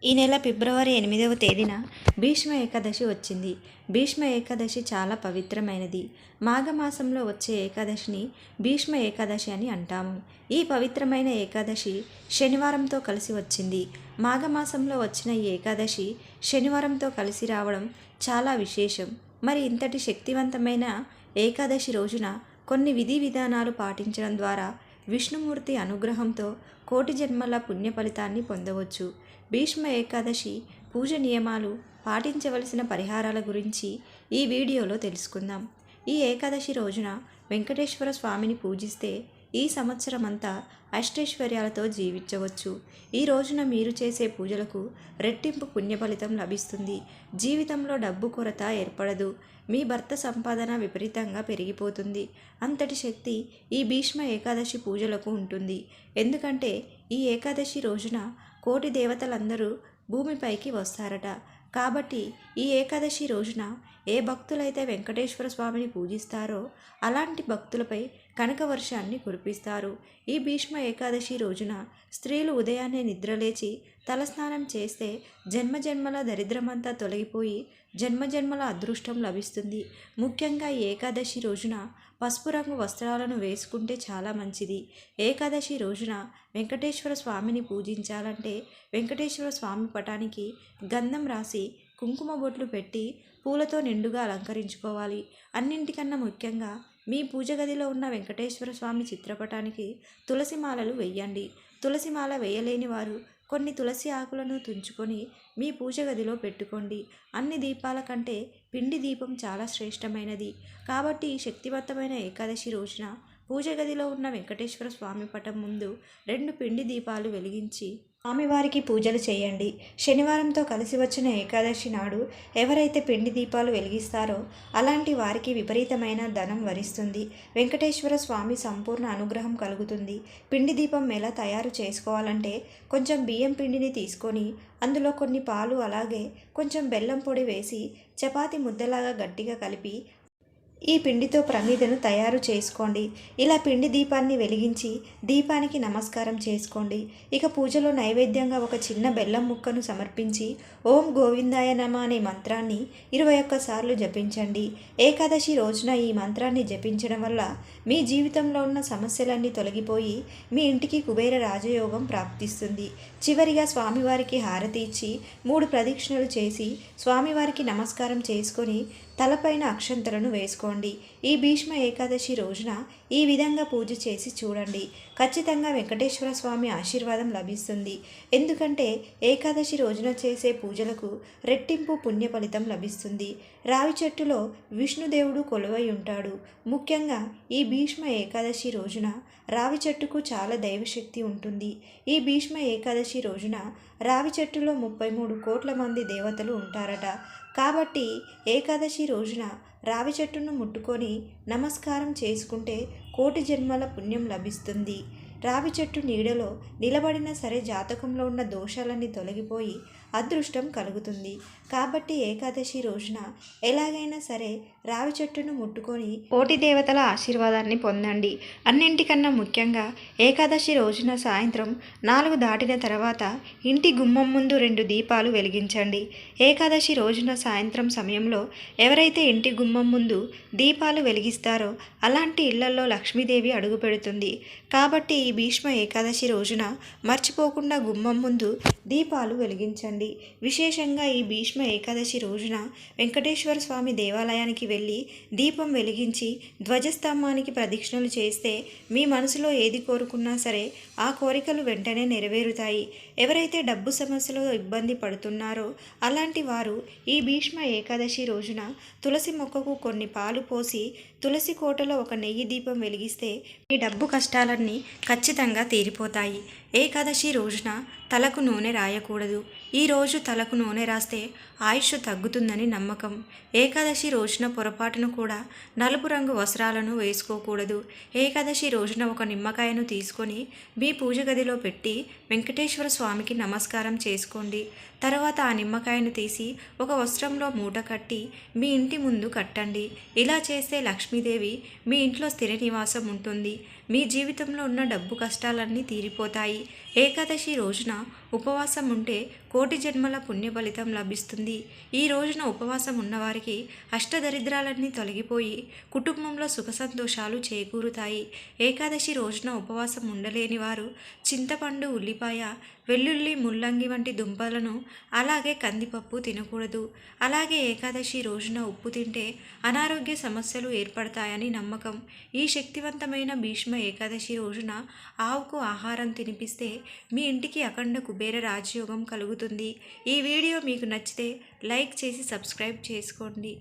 ఈ నెల ఫిబ్రవరి 8వ తేదీన భీష్మ ఏకాదశి వచ్చింది. భీష్మ ఏకాదశి చాలా పవిత్రమైనది. మాఘమాసంలో వచ్చే ఏకాదశిని భీష్మ ఏకాదశి అని అంటాము. ఈ పవిత్రమైన ఏకాదశి శనివారంతో కలిసి వచ్చింది. మాఘమాసంలో వచ్చిన ఈ ఏకాదశి శనివారంతో కలిసి రావడం చాలా విశేషం. మరి ఇంతటి శక్తివంతమైన ఏకాదశి రోజున కొన్ని విధి విధానాలు పాటించడం ద్వారా విష్ణుమూర్తి అనుగ్రహంతో కోటి జన్మల పుణ్య ఫలితాన్ని పొందవచ్చు. భీష్మ ఏకాదశి పూజ నియమాలు, పాటించవలసిన పరిహారాల గురించి ఈ వీడియోలో తెలుసుకుందాం. ఈ ఏకాదశి రోజున వెంకటేశ్వర స్వామిని పూజిస్తే ఈ సంవత్సరం అంతా అష్టైశ్వర్యాలతో జీవించవచ్చు. ఈ రోజున మీరు చేసే పూజలకు రెట్టింపు పుణ్య ఫలితం లభిస్తుంది. జీవితంలో డబ్బు కొరత ఏర్పడదు. మీ భర్త సంపాదన విపరీతంగా పెరిగిపోతుంది. అంతటి శక్తి ఈ భీష్మ ఏకాదశి పూజలకు ఉంటుంది. ఎందుకంటే ఈ ఏకాదశి రోజున కోటి దేవతలందరూ భూమిపైకి వస్తారట. కాబట్టి ఈ ఏకాదశి రోజున ఏ భక్తులైతే వెంకటేశ్వర స్వామిని పూజిస్తారో అలాంటి భక్తులపై కనక వర్షాన్ని కురిపిస్తారు. ఈ భీష్మ ఏకాదశి రోజున స్త్రీలు ఉదయాన్నే నిద్రలేచి తలస్నానం చేస్తే జన్మజన్మల దరిద్రమంతా తొలగిపోయి జన్మజన్మల అదృష్టం లభిస్తుంది. ముఖ్యంగా ఈ ఏకాదశి రోజున పసుపు రంగు వస్త్రాలను వేసుకుంటే చాలా మంచిది. ఏకాదశి రోజున వెంకటేశ్వర స్వామిని పూజించాలంటే వెంకటేశ్వర స్వామి పటానికి గంధం రాసి కుంకుమ బొట్లు పెట్టి పూలతో నిండుగా అలంకరించుకోవాలి. అన్నింటికన్నా ముఖ్యంగా మీ పూజ గదిలో ఉన్న వెంకటేశ్వర స్వామి చిత్రపటానికి తులసి మాలలు వేయండి. తులసి మాల వేయలేని వారు కొన్ని తులసి ఆకులను తుంచుకొని మీ పూజ గదిలో పెట్టుకోండి. అన్ని దీపాల కంటే పిండి దీపం చాలా శ్రేష్టమైనది. కాబట్టి ఈ శక్తివంతమైన ఏకాదశి రోజున పూజ గదిలో ఉన్న వెంకటేశ్వర స్వామి పటం ముందు 2 పిండి దీపాలు వెలిగించి స్వామివారికి పూజలు చేయండి. శనివారంతో కలిసి వచ్చిన ఏకాదశి నాడు ఎవరైతే పిండి దీపాలు వెలిగిస్తారో అలాంటి వారికి విపరీతమైన ధనం వరిస్తుంది. వెంకటేశ్వర స్వామి సంపూర్ణ అనుగ్రహం కలుగుతుంది. పిండి దీపం ఎలా తయారు చేసుకోవాలంటే కొంచెం బియ్యం పిండిని తీసుకొని అందులో కొన్ని పాలు అలాగే కొంచెం బెల్లం పొడి వేసి చపాతి ముద్దలాగా గట్టిగా కలిపి ఈ పిండితో ప్రమిదను తయారు చేసుకోండి. ఇలా పిండి దీపాన్ని వెలిగించి దీపానికి నమస్కారం చేసుకోండి. ఇక పూజలో నైవేద్యంగా ఒక చిన్న బెల్లం ముక్కను సమర్పించి ఓం గోవిందాయ నమ అనే మంత్రాన్ని 21 సార్లు జపించండి. ఏకాదశి రోజున ఈ మంత్రాన్ని జపించడం వల్ల మీ జీవితంలో ఉన్న సమస్యలన్నీ తొలగిపోయి మీ ఇంటికి కుబేర రాజయోగం ప్రాప్తిస్తుంది. చివరిగా స్వామివారికి హారతి ఇచ్చి 3 ప్రదక్షిణలు చేసి స్వామివారికి నమస్కారం చేసుకొని తలపైన అక్షంతలను వేసుకోండి. ఈ భీష్మ ఏకాదశి రోజున ఈ విధంగా పూజ చేసి చూడండి. ఖచ్చితంగా వెంకటేశ్వర స్వామి ఆశీర్వాదం లభిస్తుంది. ఎందుకంటే ఏకాదశి రోజున చేసే పూజలకు రెట్టింపు పుణ్య ఫలితం లభిస్తుంది. రావి చెట్టులో విష్ణుదేవుడు కొలువై ఉంటాడు. ముఖ్యంగా ఈ భీష్మ ఏకాదశి రోజున రావి చెట్టుకు చాలా దైవశక్తి ఉంటుంది. ఈ భీష్మ ఏకాదశి రోజున రావి చెట్టులో 33 కోట్ల మంది దేవతలు ఉంటారట. కాబట్టి ఏకాదశి రోజున రావి చెట్టును ముట్టుకొని నమస్కారం చేసుకుంటే కోటి జన్మల పుణ్యం లభిస్తుంది. రావి చెట్టు నీడలో నిలబడినా సరే జాతకంలో ఉన్న దోషాలన్నీ తొలగిపోయి అదృష్టం కలుగుతుంది. కాబట్టి ఏకాదశి రోజున ఎలాగైనా సరే రావి చెట్టును ముట్టుకొని కోటి దేవతల ఆశీర్వాదాన్ని పొందండి. అన్నింటికన్నా ముఖ్యంగా ఏకాదశి రోజున సాయంత్రం 4 దాటిన తర్వాత ఇంటి గుమ్మం ముందు 2 దీపాలు వెలిగించండి. ఏకాదశి రోజున సాయంత్రం సమయంలో ఎవరైతే ఇంటి గుమ్మం ముందు దీపాలు వెలిగిస్తారో అలాంటి ఇళ్లలో లక్ష్మీదేవి అడుగు పెడుతుంది. కాబట్టి ఈ భీష్మ ఏకాదశి రోజున మర్చిపోకుండా గుమ్మం ముందు దీపాలు వెలిగించండి. విశేషంగా ఈ భీష్మ ఏకాదశి రోజున వెంకటేశ్వర స్వామి దేవాలయానికి వెళ్ళి దీపం వెలిగించి ధ్వజస్తంభానికి ప్రదక్షిణలు చేస్తే మీ మనసులో ఏది కోరుకున్నా సరే ఆ కోరికలు వెంటనే నెరవేరుతాయి. ఎవరైతే డబ్బు సమస్యలో ఇబ్బంది పడుతున్నారో అలాంటి వారు ఈ భీష్మ ఏకాదశి రోజున తులసి మొక్కకు కొన్ని పాలు పోసి తులసి కోటలో ఒక నెయ్యి దీపం వెలిగిస్తే మీ డబ్బు కష్టాలన్నీ ఖచ్చితంగా తీరిపోతాయి. ఏకాదశి రోజున తలకు నూనె రాయకూడదు. ఈ రోజు తలకు నూనె రాస్తే ఆయుష్ తగ్గుతుందని నమ్మకం. ఏకాదశి రోజున పొరపాటును కూడా నలుపు రంగు వస్త్రాలను వేసుకోకూడదు. ఏకాదశి రోజున ఒక నిమ్మకాయను తీసుకొని మీ పూజ గదిలో పెట్టి వెంకటేశ్వర స్వామికి నమస్కారం చేసుకోండి. తర్వాత ఆ నిమ్మకాయను తీసి ఒక వస్త్రంలో మూట కట్టి మీ ఇంటి ముందు కట్టండి. ఇలా చేస్తే లక్ష్మీదేవి మీ ఇంట్లో స్థిర నివాసం ఉంటుంది. మీ జీవితంలో ఉన్న డబ్బు కష్టాలన్నీ తీరిపోతాయి. ఏకాదశి రోజున ఉపవాసం ఉంటే కోటి జన్మల పుణ్య ఫలితం లభిస్తుంది. ఈ రోజున ఉపవాసం ఉన్నవారికి అష్టదరిద్రాలన్నీ తొలగిపోయి కుటుంబంలో సుఖ సంతోషాలు చేకూరుతాయి. ఏకాదశి రోజున ఉపవాసం ఉండలేని వారు చింతపండు, ఉల్లిపాయ, వెల్లుల్లి, ముల్లంగి వంటి దుంపలను అలాగే కందిపప్పు తినకూడదు. అలాగే ఏకాదశి రోజున ఉప్పు తింటే అనారోగ్య సమస్యలు ఏర్పడతాయని నమ్మకం. ఈ శక్తివంతమైన భీష్మ ఏకాదశి రోజున ఆవుకు ఆహారం తినిపిస్తే మీ ఇంటికి అఖండ కుబేర రాజయోగం కలుగుతుంది. ఈ వీడియో మీకు నచ్చితే లైక్ చేసి సబ్స్క్రైబ్ చేసుకోండి.